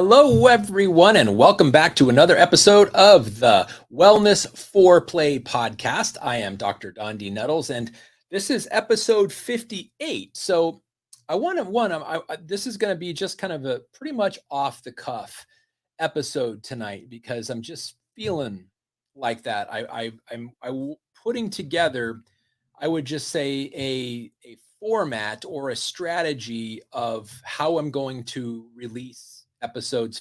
Hello, everyone, and welcome back to another episode of the Wellness FOURplay podcast. I am Dr. Dondee Nettles, and this is episode 58. So this is going to be just kind of a pretty much off the cuff episode tonight because I'm just feeling like that. I'm putting together, I would just say a format or a strategy of how I'm going to release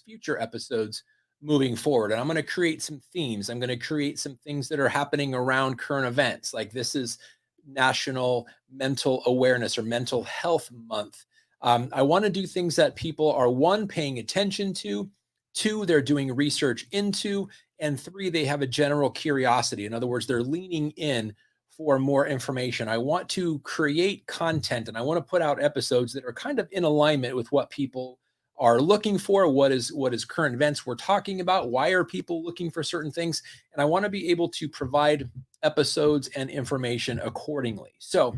future episodes moving forward. And I'm going to create some themes. I'm going to create some things that are happening around current events. Like this is National Mental Awareness or Mental Health Month. I want to do things that people are, one, paying attention to, two, they're doing research into, and three, they have a general curiosity. In other words, they're leaning in for more information. I want to create content and I want to put out episodes that are kind of in alignment with what people are looking for, what is current events we're talking about, why are people looking for certain things, and I want to be able to provide episodes and information accordingly. So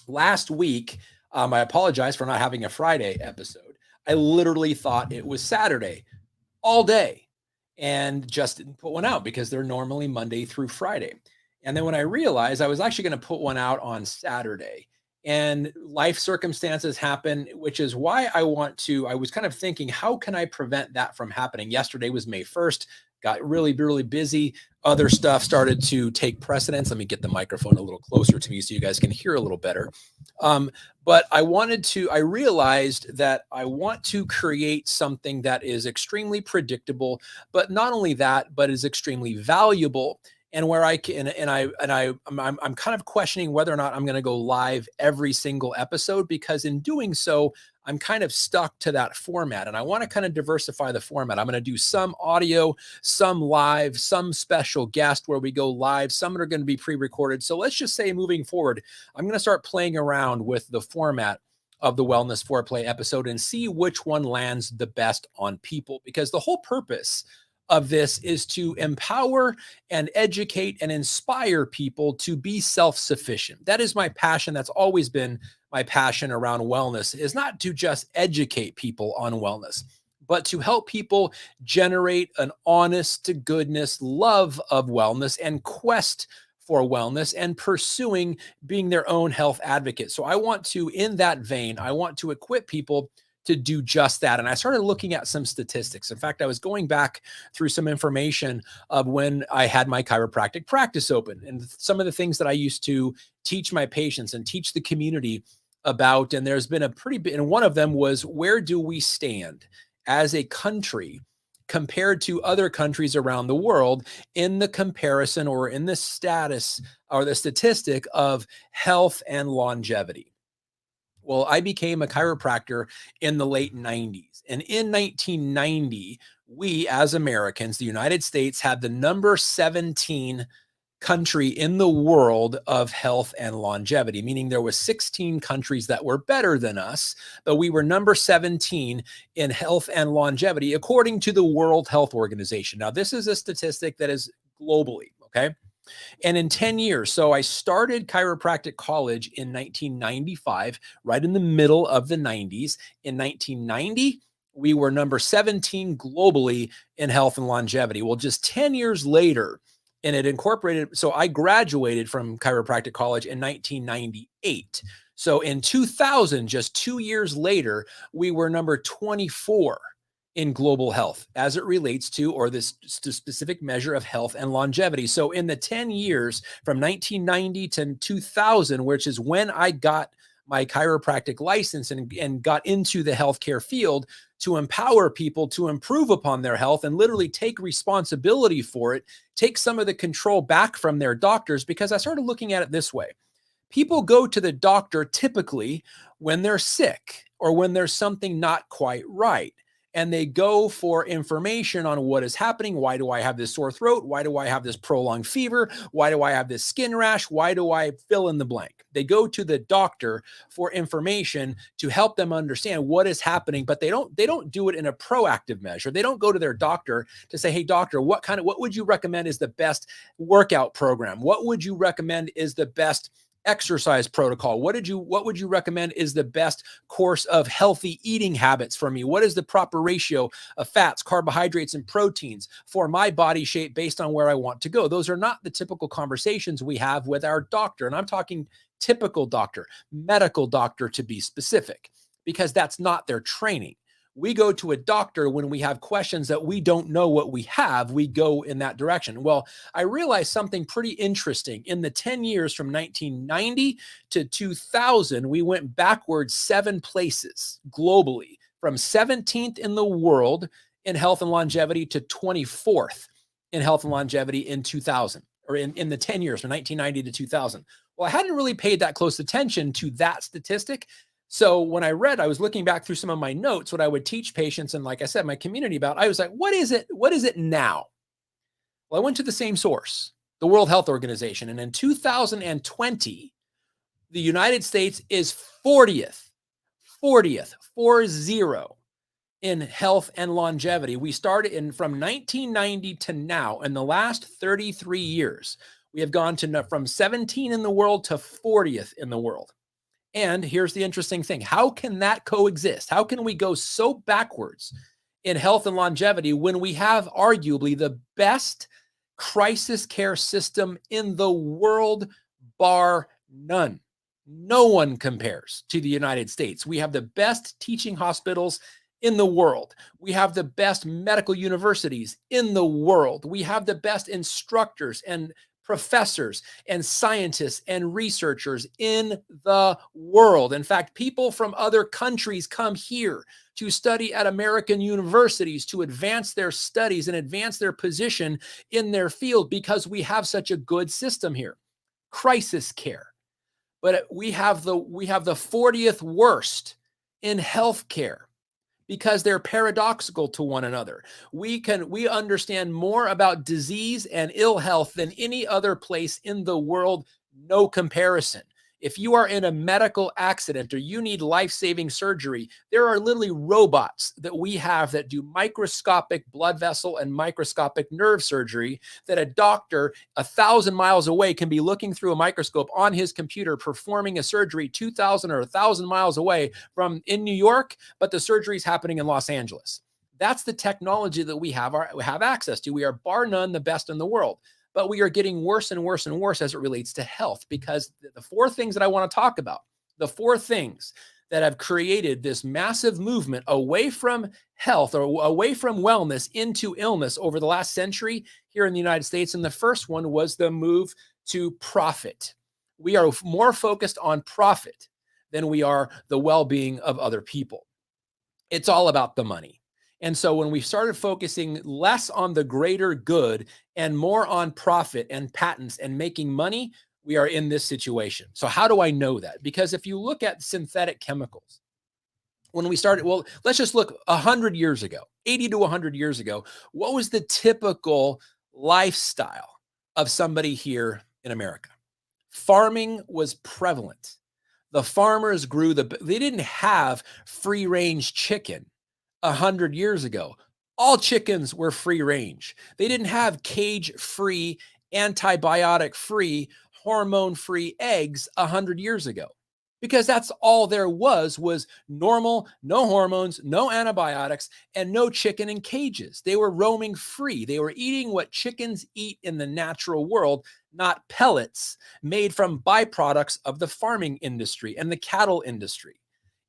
last week, I apologize for not having a Friday episode. I literally thought it was Saturday all day and just didn't put one out because they're normally Monday through Friday. And then when I realized I was actually going to put one out on Saturday, and life circumstances happen, which is why I was kind of thinking, how can I prevent that from happening? Yesterday was May 1st, got really, really busy. Other stuff started to take precedence. Let me get the microphone a little closer to me so you guys can hear a little better. But I realized that I want to create something that is extremely predictable, but not only that, but is extremely valuable. And where I can, I'm kind of questioning whether or not I'm going to go live every single episode, because in doing so, I'm kind of stuck to that format. And I want to kind of diversify the format. I'm going to do some audio, some live, some special guest where we go live. Some are going to be pre-recorded. So let's just say moving forward, I'm going to start playing around with the format of the Wellness FOURplay episode and see which one lands the best on people, because the whole purpose of this is to empower and educate and inspire people to be self-sufficient. That is my passion. That's always been my passion around wellness, is not to just educate people on wellness, but to help people generate an honest to goodness love of wellness and quest for wellness and pursuing being their own health advocate. So I want to, in that vein, I want to equip people to do just that. And I started looking at some statistics. In fact, I was going back through some information of when I had my chiropractic practice open and some of the things that I used to teach my patients and teach the community about. And there's been a pretty big, and one of them was, where do we stand as a country compared to other countries around the world in the comparison or in the status or the statistic of health and longevity? Well, I became a chiropractor in the late 90s. And in 1990, we as Americans, the United States, had the number 17 country in the world of health and longevity, meaning there was 16 countries that were better than us, but we were number 17 in health and longevity, according to the World Health Organization. Now, this is a statistic that is globally, okay? And in 10 years, so I started chiropractic college in 1995, right in the middle of the 90s. In 1990, we were number 17 globally in health and longevity. Well, just 10 years later, and it incorporated, so I graduated from chiropractic college in 1998. So in 2000, just 2 years later, we were number 24 in global health as it relates to, or this specific measure of health and longevity. So in the 10 years from 1990 to 2000, which is when I got my chiropractic license and got into the healthcare field to empower people to improve upon their health and literally take responsibility for it, take some of the control back from their doctors, because I started looking at it this way. People go to the doctor typically when they're sick or when there's something not quite right. And they go for information on what is happening. Why do I have this sore throat? Why do I have this prolonged fever? Why do I have this skin rash? Why do I fill in the blank? They go to the doctor for information to help them understand what is happening, but they don't do it in a proactive measure. They don't go to their doctor to say, hey, doctor, what would you recommend is the best workout program? What would you recommend is the best exercise protocol? What would you recommend is the best course of healthy eating habits for me? What is the proper ratio of fats, carbohydrates, and proteins for my body shape based on where I want to go? Those are not the typical conversations we have with our doctor. And I'm talking typical doctor, medical doctor to be specific, because that's not their training. We go to a doctor when we have questions that we don't know what we have. We go in that direction. Well, I realized something pretty interesting. In the 10 years from 1990 to 2000, we went backwards 7 places globally, from 17th in the world in health and longevity to 24th in health and longevity in 2000, or in the 10 years from 1990 to 2000. Well, I hadn't really paid that close attention to that statistic. So when I was looking back through some of my notes, what I would teach patients, and like I said, my community about, I was like, what is it? What is it now? Well, I went to the same source, the World Health Organization. And in 2020, the United States is 40th, 40 in health and longevity. We started from 1990 to now, in the last 33 years, we have gone from 17 in the world to 40th in the world. And here's the interesting thing. How can that coexist? How can we go so backwards in health and longevity when we have arguably the best crisis care system in the world, bar none? No one compares to the United States. We have the best teaching hospitals in the world. We have the best medical universities in the world. We have the best instructors and professors and scientists and researchers in the world. In fact, people from other countries come here to study at American universities to advance their studies and advance their position in their field because we have such a good system here. Crisis care. But we have the 40th worst in healthcare, because they're paradoxical to one another. We understand more about disease and ill health than any other place in the world, no comparison. If you are in a medical accident or you need life-saving surgery, there are literally robots that we have that do microscopic blood vessel and microscopic nerve surgery that a doctor 1,000 miles away can be looking through a microscope on his computer performing a surgery 2,000 or 1,000 miles away from in New York, but the surgery is happening in Los Angeles. That's the technology that we have access to. We are bar none the best in the world. But we are getting worse and worse and worse as it relates to health, because the 4 things that I want to talk about, the 4 things that have created this massive movement away from health or away from wellness into illness over the last century here in the United States. And the first one was the move to profit. We are more focused on profit than we are the well-being of other people. It's all about the money. And so when we started focusing less on the greater good and more on profit and patents and making money, we are in this situation. So how do I know that? Because if you look at synthetic chemicals, when we started, well, let's just look 100 years ago, 80 to 100 years ago, what was the typical lifestyle of somebody here in America? Farming was prevalent. The farmers they didn't have free range chicken 100 years ago. All chickens were free range. They didn't have cage-free, antibiotic-free, hormone-free eggs 100 years ago, because that's all there was normal, no hormones, no antibiotics, and no chicken in cages. They were roaming free. They were eating what chickens eat in the natural world, not pellets made from byproducts of the farming industry and the cattle industry.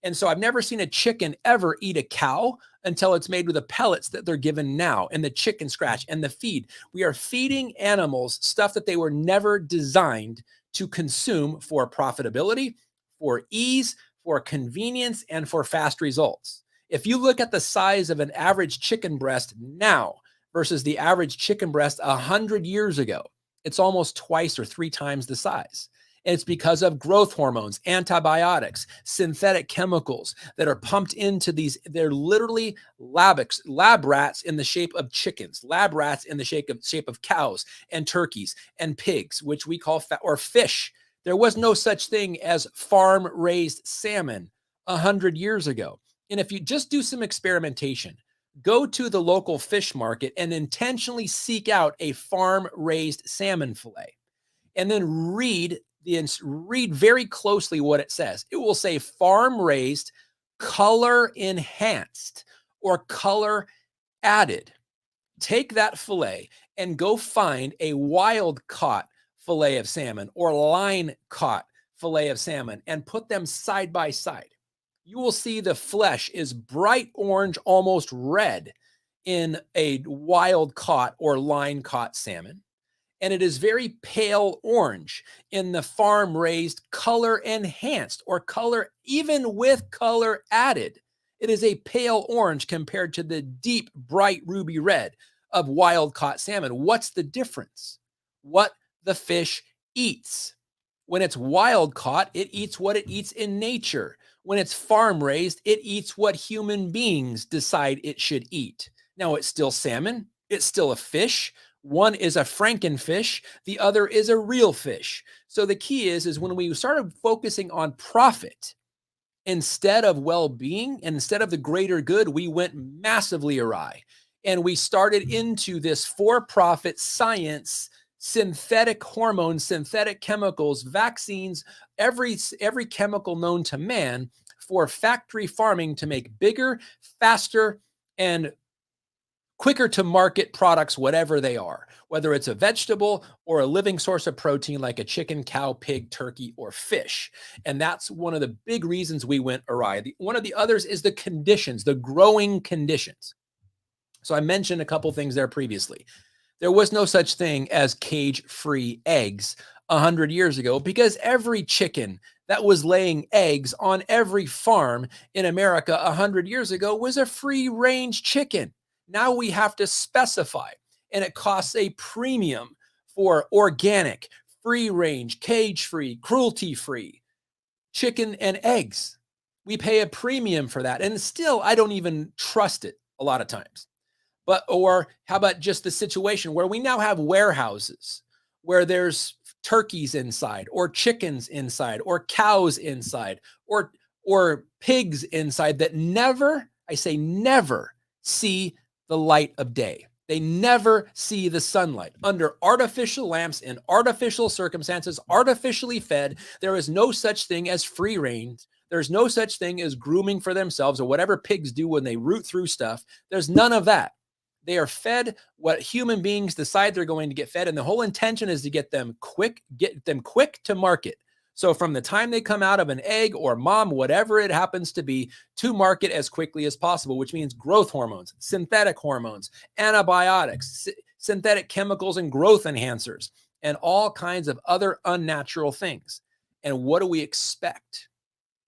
And so I've never seen a chicken ever eat a cow until it's made with the pellets that they're given now, and the chicken scratch and the feed. We are feeding animals stuff that they were never designed to consume for profitability, for ease, for convenience, and for fast results. If you look at the size of an average chicken breast now versus the average chicken breast 100 years ago, it's almost twice or 3 times the size. And it's because of growth hormones, antibiotics, synthetic chemicals that are pumped into these. They're literally lab rats in the shape of chickens, lab rats in the shape of cows and turkeys and pigs, which we call or fish. There was no such thing as farm-raised salmon 100 years ago. And if you just do some experimentation, go to the local fish market and intentionally seek out a farm-raised salmon fillet, and then read read very closely what it says. It will say farm raised, color enhanced, or color added. Take that fillet and go find a wild caught fillet of salmon or line caught fillet of salmon and put them side by side. You will see the flesh is bright orange, almost red in a wild caught or line caught salmon. And it is very pale orange in the farm raised, color enhanced, or color, even with color added. It is a pale orange compared to the deep, bright ruby red of wild caught salmon. What's the difference? What the fish eats. When it's wild caught, it eats what it eats in nature. When it's farm raised, it eats what human beings decide it should eat. Now, it's still salmon. It's still a fish. One is a frankenfish. The other is a real fish. So the key is when we started focusing on profit instead of well-being, and instead of the greater good, we went massively awry. And we started into this for-profit science, synthetic hormones, synthetic chemicals, vaccines, every chemical known to man for factory farming to make bigger, faster, and quicker to market products, whatever they are, whether it's a vegetable or a living source of protein like a chicken, cow, pig, turkey, or fish. And that's one of the big reasons we went awry. One of the others is the conditions, the growing conditions. So I mentioned a couple things there previously. There was no such thing as cage-free eggs 100 years ago because every chicken that was laying eggs on every farm in America 100 years ago was a free-range chicken. Now we have to specify, and it costs a premium for organic, free-range, cage-free, cruelty-free chicken and eggs. We pay a premium for that, and still I don't even trust it a lot of times. Or how about just the situation where we now have warehouses where there's turkeys inside, or chickens inside, or cows inside, or pigs inside that never, I say never, see the light of day. They never see the sunlight. Under artificial lamps, in artificial circumstances, artificially fed. There is no such thing as free range. There's no such thing as grooming for themselves or whatever pigs do when they root through stuff. There's none of that. They are fed what human beings decide they're going to get fed. And the whole intention is to get them quick to market. So from the time they come out of an egg or mom, whatever it happens to be, to market as quickly as possible, which means growth hormones, synthetic hormones, antibiotics, synthetic chemicals and growth enhancers, and all kinds of other unnatural things. And what do we expect?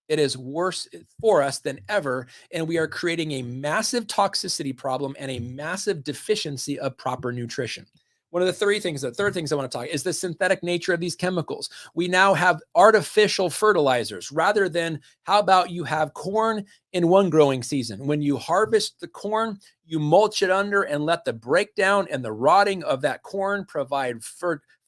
It is worse for us than ever, and we are creating a massive toxicity problem and a massive deficiency of proper nutrition. One of the third things I want to talk is the synthetic nature of these chemicals. We now have artificial fertilizers rather than, how about you have corn in one growing season? When you harvest the corn, you mulch it under and let the breakdown and the rotting of that corn provide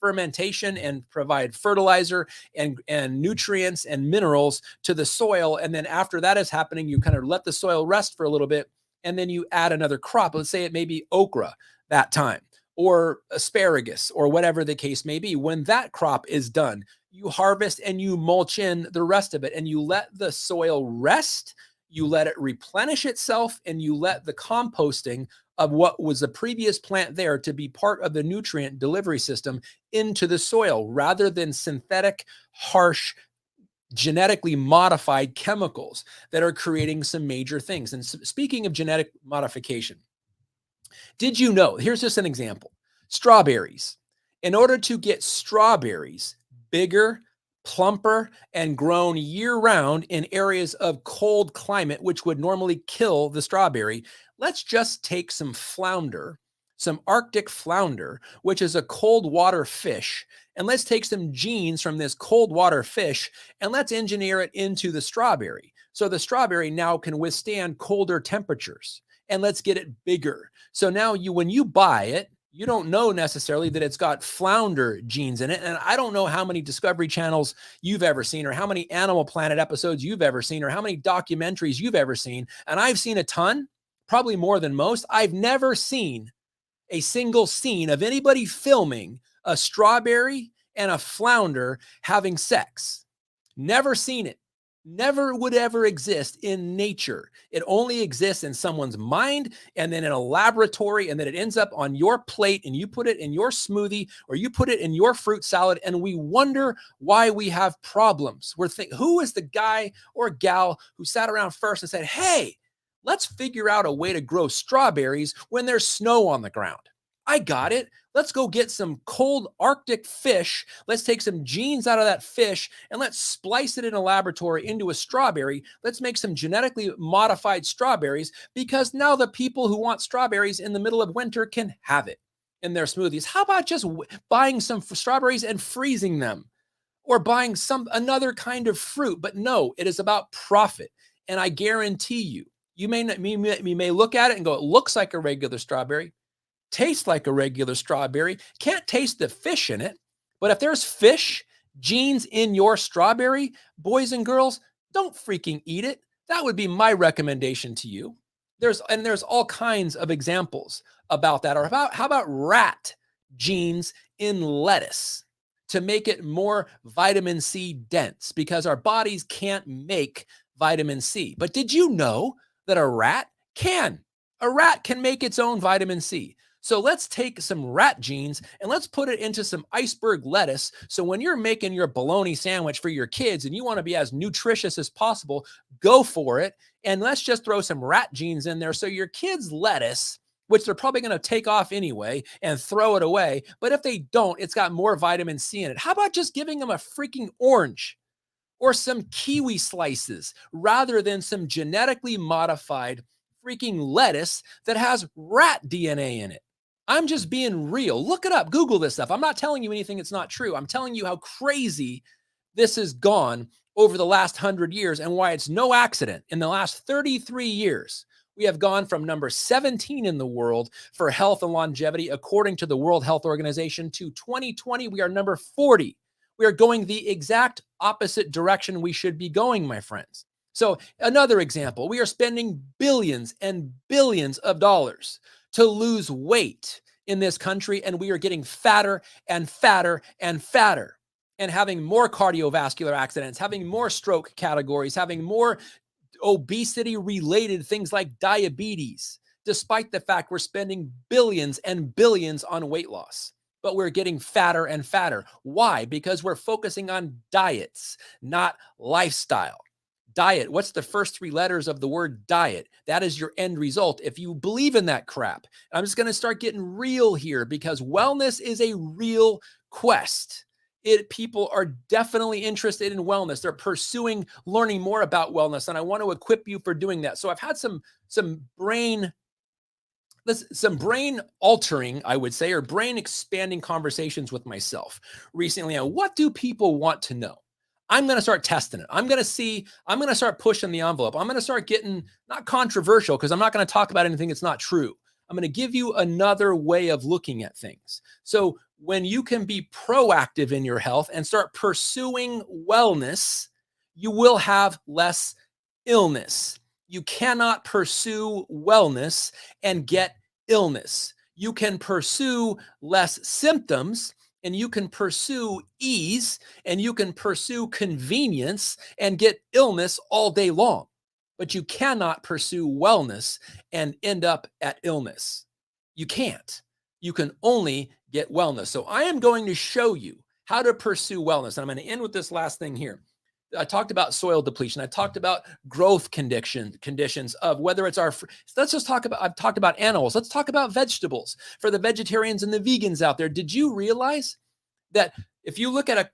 fermentation and provide fertilizer and nutrients and minerals to the soil. And then after that is happening, you kind of let the soil rest for a little bit, and then you add another crop. Let's say it may be okra that time, or asparagus, or whatever the case may be. When that crop is done, you harvest and you mulch in the rest of it, and you let the soil rest, you let it replenish itself, and you let the composting of what was the previous plant there to be part of the nutrient delivery system into the soil, rather than synthetic, harsh, genetically modified chemicals that are creating some major things. And speaking of genetic modification, did you know, here's just an example, strawberries. In order to get strawberries bigger, plumper, and grown year-round in areas of cold climate, which would normally kill the strawberry, let's just take some flounder, some Arctic flounder, which is a cold water fish, and let's take some genes from this cold water fish and let's engineer it into the strawberry. So the strawberry now can withstand colder temperatures, and let's get it bigger. So now when you buy it, you don't know necessarily that it's got flounder genes in it. And I don't know how many Discovery Channels you've ever seen, or how many Animal Planet episodes you've ever seen, or how many documentaries you've ever seen. And I've seen a ton, probably more than most. I've never seen a single scene of anybody filming a strawberry and a flounder having sex. Never seen it. Never would ever exist in nature. It only exists in someone's mind and then in a laboratory, and then it ends up on your plate and you put it in your smoothie or you put it in your fruit salad, and we wonder why we have problems. We're thinking, who is the guy or gal who sat around first and said, hey, let's figure out a way to grow strawberries when there's snow on the ground? I got it. Let's go get some cold Arctic fish. Let's take some genes out of that fish and let's splice it in a laboratory into a strawberry. Let's make some genetically modified strawberries, because now the people who want strawberries in the middle of winter can have it in their smoothies. How about just buying some strawberries and freezing them, or buying another kind of fruit? But no, it is about profit. And I guarantee you, you may look at it and go, it looks like a regular strawberry, tastes like a regular strawberry, can't taste the fish in it. But if there's fish genes in your strawberry, boys and girls, don't freaking eat it. That would be my recommendation to you. There's all kinds of examples about that. Or how about rat genes in lettuce to make it more vitamin C dense, because our bodies can't make vitamin C. But did you know that a rat can? A rat can make its own vitamin C. So let's take some rat genes and let's put it into some iceberg lettuce. So when you're making your bologna sandwich for your kids and you want to be as nutritious as possible, go for it. And let's just throw some rat genes in there. So your kids' lettuce, which they're probably going to take off anyway and throw it away, but if they don't, it's got more vitamin C in it. How about just giving them a freaking orange or some kiwi slices rather than some genetically modified freaking lettuce that has rat DNA in it? I'm just being real. Look it up. Google this stuff. I'm not telling you anything that's not true. I'm telling you how crazy this has gone over the last 100 years and why it's no accident. In the last 33 years, we have gone from number 17 in the world for health and longevity, according to the World Health Organization, to 2020, we are number 40. We are going the exact opposite direction we should be going, my friends. So another example, we are spending billions and billions of dollars to lose weight in this country, and we are getting fatter and fatter and fatter, and having more cardiovascular accidents, having more stroke categories, having more obesity related things like diabetes, despite the fact we're spending billions and billions on weight loss. But we're getting fatter and fatter. Why? Because we're focusing on diets, not lifestyle. Diet, what's the first three letters of the word diet? That is your end result if you believe in that crap. I'm just going to start getting real here, because wellness is a real quest. People are definitely interested in wellness. They're pursuing learning more about wellness, and I want to equip you for doing that. So I've had some brain altering, I would say, or brain expanding conversations with myself recently on what do people want to know. I'm going to start testing it. I'm going to start pushing the envelope. I'm going to start getting not controversial, because I'm not going to talk about anything that's not true. I'm going to give you another way of looking at things. So when you can be proactive in your health and start pursuing wellness, you will have less illness. You cannot pursue wellness and get illness. You can pursue less symptoms, and you can pursue ease, and you can pursue convenience and get illness all day long. But you cannot pursue wellness and end up at illness. You can't. You can only get wellness. So I am going to show you how to pursue wellness. And I'm going to end with this last thing here. I talked about soil depletion. I talked about growth conditions of whether it's I've talked about animals. Let's talk about vegetables for the vegetarians and the vegans out there. Did you realize that if you look at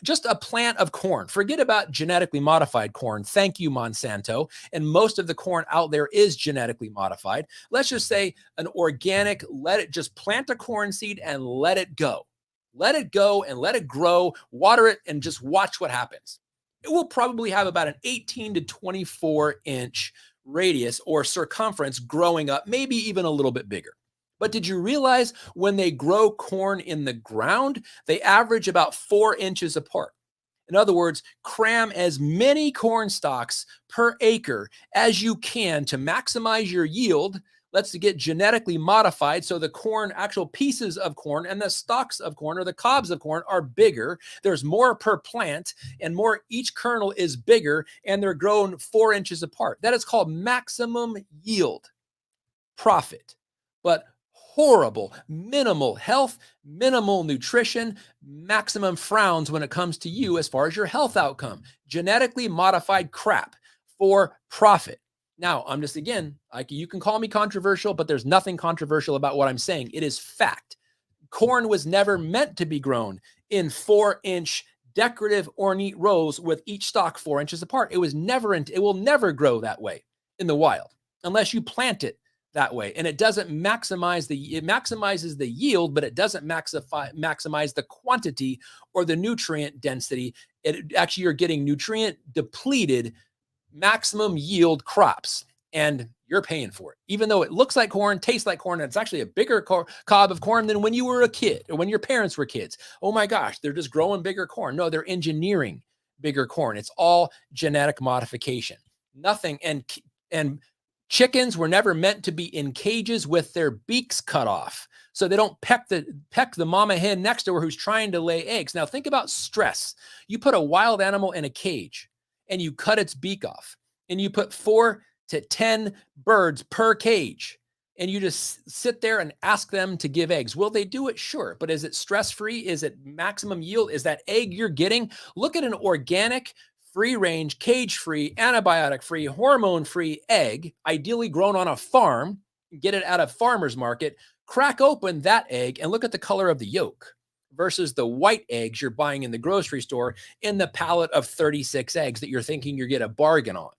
just a plant of corn, forget about genetically modified corn. Thank you, Monsanto. And most of the corn out there is genetically modified. Let's just say an organic, just plant a corn seed and let it go. Let it go and let it grow, water it, and just watch what happens. It will probably have about an 18 to 24 inch radius or circumference growing up, maybe even a little bit bigger. But did you realize when they grow corn in the ground, they average about 4 inches apart? In other words, cram as many corn stalks per acre as you can to maximize your yield Let's get genetically modified so the corn, actual pieces of corn and the stalks of corn or the cobs of corn are bigger. There's more per plant and more, each kernel is bigger and they're grown 4 inches apart. That is called maximum yield profit, but horrible, minimal health, minimal nutrition, maximum frowns when it comes to you as far as your health outcome. Genetically modified crap for profit. Now, I'm just, again, like, you can call me controversial, but there's nothing controversial about what I'm saying. It is fact. Corn was never meant to be grown in 4-inch decorative ornate rows with each stalk 4 inches apart. It will never grow that way in the wild unless you plant it that way. And it maximizes the yield, but it doesn't maximize the quantity or the nutrient density. Actually, you're getting nutrient depleted maximum yield crops, and you're paying for it. Even though it looks like corn, tastes like corn, and it's actually a bigger cob of corn than when you were a kid or when your parents were kids. Oh my gosh, they're just growing bigger corn. No, they're engineering bigger corn. It's all genetic modification. Nothing. And chickens were never meant to be in cages with their beaks cut off, so they don't peck the mama hen next to her who's trying to lay eggs. Now think about stress. You put a wild animal in a cage and you cut its beak off, and you put 4 to 10 birds per cage, and you just sit there and ask them to give eggs. Will they do it? Sure. But is it stress-free? Is it maximum yield? Is that egg you're getting? Look at an organic, free-range, cage-free, antibiotic-free, hormone-free egg, ideally grown on a farm. Get it at a farmer's market. Crack open that egg and look at the color of the yolk versus the white eggs you're buying in the grocery store in the pallet of 36 eggs that you're thinking you're getting a bargain on.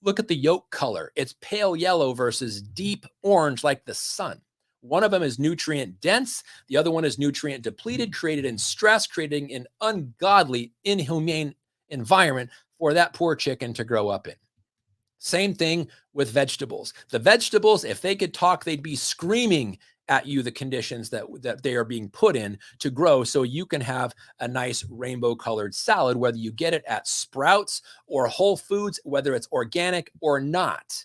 Look at the yolk color. It's pale yellow versus deep orange like the sun. One of them is nutrient dense. The other one is nutrient depleted, created in stress, creating an ungodly, inhumane environment for that poor chicken to grow up in. Same thing with vegetables. The vegetables, if they could talk, they'd be screaming at you the conditions that they are being put in to grow so you can have a nice rainbow colored salad, whether you get it at Sprouts or Whole Foods, whether it's organic or not.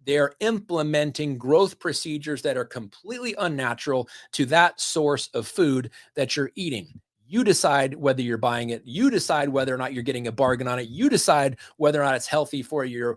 They're implementing growth procedures that are completely unnatural to that source of food that you're eating. You decide whether you're buying it. You decide whether or not you're getting a bargain on it. You decide whether or not it's healthy for your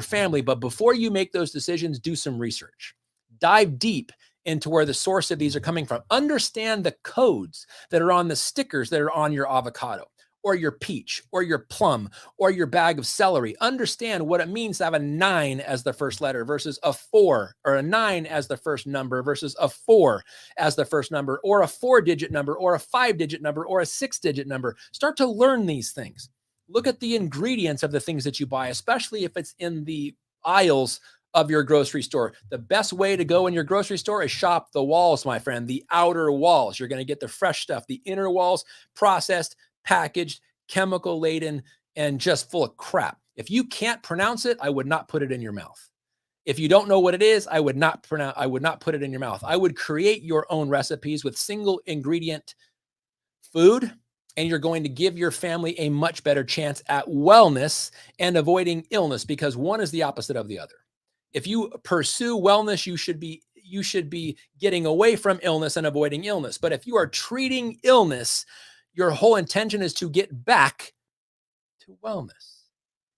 family. But before you make those decisions, do some research. Dive deep into where the source of these are coming from. Understand the codes that are on the stickers that are on your avocado or your peach or your plum or your bag of celery. Understand what it means to have a 9 as the first letter versus a 4, or a 9 as the first number versus a 4 as the first number, or a 4-digit number or a 5-digit number or a 6-digit number. Start to learn these things. Look at the ingredients of the things that you buy, especially if it's in the aisles of your grocery store. The best way to go in your grocery store is shop the walls, my friend, the outer walls. You're going to get the fresh stuff. The inner walls, processed, packaged, chemical laden, and just full of crap. If you can't pronounce it, I would not put it in your mouth. If you don't know what it is, I would not put it in your mouth. I would create your own recipes with single ingredient food, and you're going to give your family a much better chance at wellness and avoiding illness, because one is the opposite of the other. If you pursue wellness, you should be getting away from illness and avoiding illness. But if you are treating illness, your whole intention is to get back to wellness.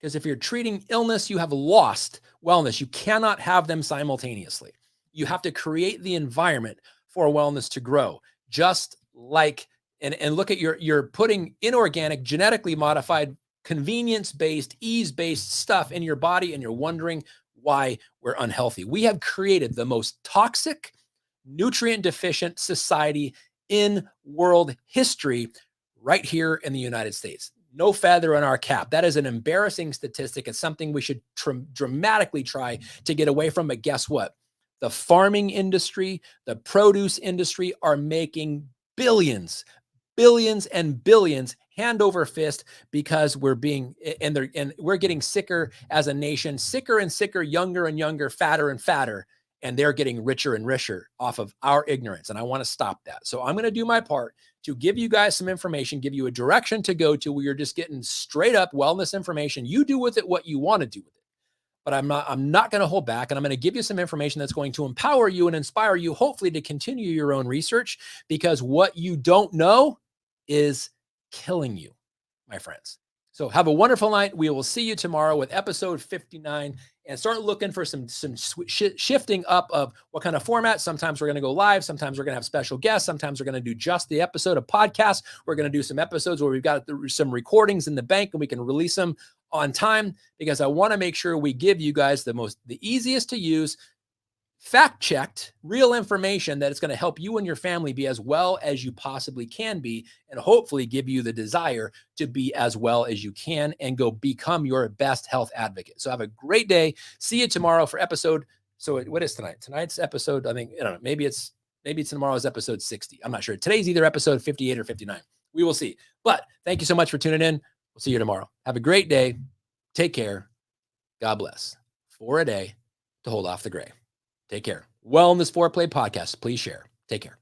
Because if you're treating illness, you have lost wellness. You cannot have them simultaneously. You have to create the environment for wellness to grow. Just like, and look at you're putting inorganic, genetically modified, convenience-based, ease-based stuff in your body, and you're wondering why we're unhealthy. We have created the most toxic, nutrient deficient society in world history right here in the United States. No feather in our cap. That is an embarrassing statistic. It's something we should dramatically try to get away from. But guess what? The farming industry, the produce industry are making billions and billions hand over fist because we're getting sicker as a nation, sicker and sicker, younger and younger, fatter and fatter, and they're getting richer and richer off of our ignorance. And I want to stop that. So I'm going to do my part to give you guys some information, give you a direction to go to where you're just getting straight up wellness information. You do with it what you want to do with it. but I'm not going to hold back. And I'm going to give you some information that's going to empower you and inspire you, hopefully, to continue your own research, because what you don't know is killing you, my friends. So have a wonderful night. We will see you tomorrow with episode 59, and start looking for some shifting up of what kind of format. Sometimes we're going to go live. Sometimes we're going to have special guests. Sometimes we're going to do just the episode of podcast. We're going to do some episodes where we've got some recordings in the bank and we can release them on time, because I want to make sure we give you guys the easiest to use, fact-checked, real information that is going to help you and your family be as well as you possibly can be, and hopefully give you the desire to be as well as you can and go become your best health advocate. So have a great day. See you tomorrow for episode. So what is tonight? Tonight's episode, I think, I don't know, maybe tomorrow's episode 60. I'm not sure. Today's either episode 58 or 59. We will see. But thank you so much for tuning in. We'll see you tomorrow. Have a great day. Take care. God bless. 4 a day to hold off the gray. Take care. Wellness FOURplay podcast. Please share. Take care.